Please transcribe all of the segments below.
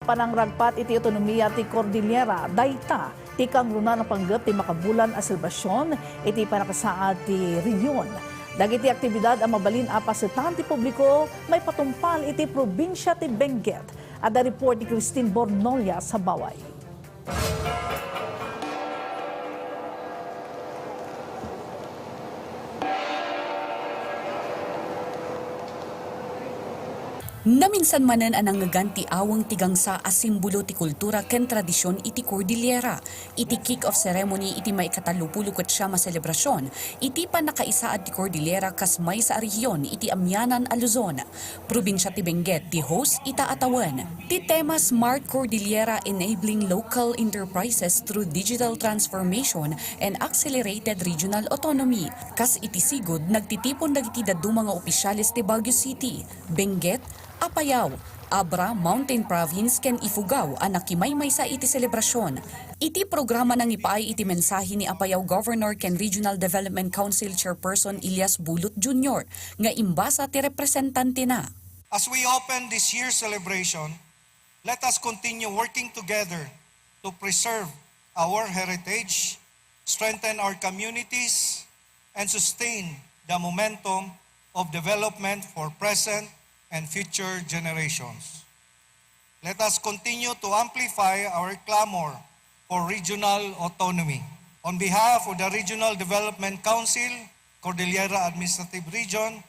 panangragpat iti otonomiya ti Cordillera dayta ti kangruna ng panggap ti makabulan a selebrasyon iti panakasaad ti rehiyon. Dagiti aktibidad ang mabalin a pasetan ti publiko may patumpal iti probinsya ti Benguet. Ada report ni Christine Bornolla-Sabaway. Naminsan manen anang ngaganti awang tigangsa a simbolo ti kultura ken tradisyon iti Cordillera. Iti kick-off ceremony iti may katalupulukot siya maselebrasyon. Iti pa nakaisaad ti Cordillera kas may sa rehiyon iti Amyanan a Luzon. Probinsya ti Benguet ti host ita atawan. Ti tema Smart Cordillera Enabling Local Enterprises Through Digital Transformation and Accelerated Regional Autonomy. Kas iti sigod nagtitipon dagiti daduma nga opisyalis ti Baguio City, Benguet, Apayao, Abra, Mountain Province ken Ifugao ang nakimaymay sa iti selebrasyon. Iti programa nang ipaay iti mensahe ni Apayao Governor ken Regional Development Council Chairperson Elias Bulut Jr. nga imbasa ti representante na. As we open this year's celebration, let us continue working together to preserve our heritage, strengthen our communities, and sustain the momentum of development for present and future generations. Let us continue to amplify our clamor for regional autonomy. On behalf of the Regional Development Council, Cordillera Administrative Region,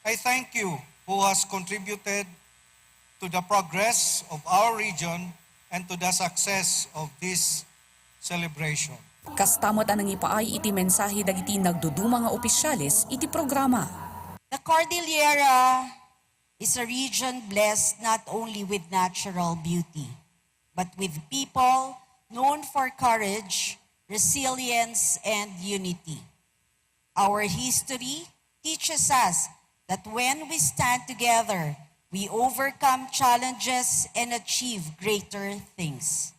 I thank you who has contributed to the progress of our region and to the success of this celebration. Kastamot anang ipaay iti mensahe dagiti nagduduma nga opisyalis iti programa. The Cordillera is a region blessed not only with natural beauty, but with people known for courage, resilience, and unity. Our history teaches us that when we stand together, we overcome challenges and achieve greater things.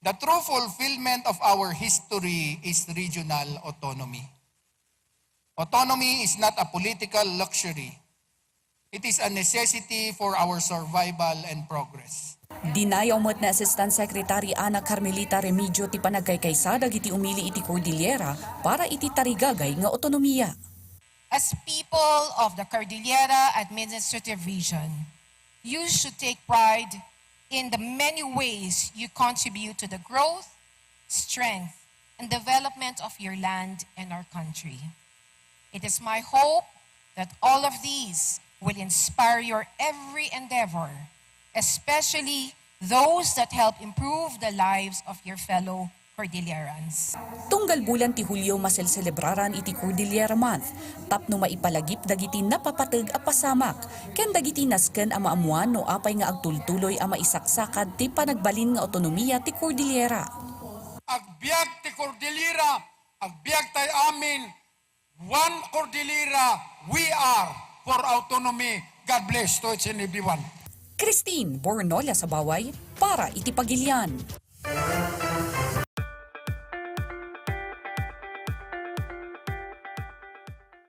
The true fulfillment of our history is regional autonomy. Autonomy is not a political luxury. It is a necessity for our survival and progress. Dinayaw mo't na Assistant Secretary Ana Carmelita Remigio ti panagkaykaysada iti umili iti Cordillera para iti tarigagay nga otonomiya. As people of the Cordillera Administrative Region, you should take pride in the many ways you contribute to the growth, strength, and development of your land and our country. It is my hope that all of these will inspire your every endeavor, especially those that help improve the lives of your fellow Cordillerans. Tunggal bulan ti Hulyo masel-celebraran iti Cordillera Month, tapno maipalagip dagiti napapateg a pasamak, ken dagiti nasken a maamuan no apay nga agtultuloy a maisaksakad ti panagbalin nga otonomiya ti Cordillera. Agbiag ti Cordillera, agbiag tay amin, one Cordillera, we are for autonomy. God bless to each and everyone. Christine Bornolla-Sabaway para iti Pagilian.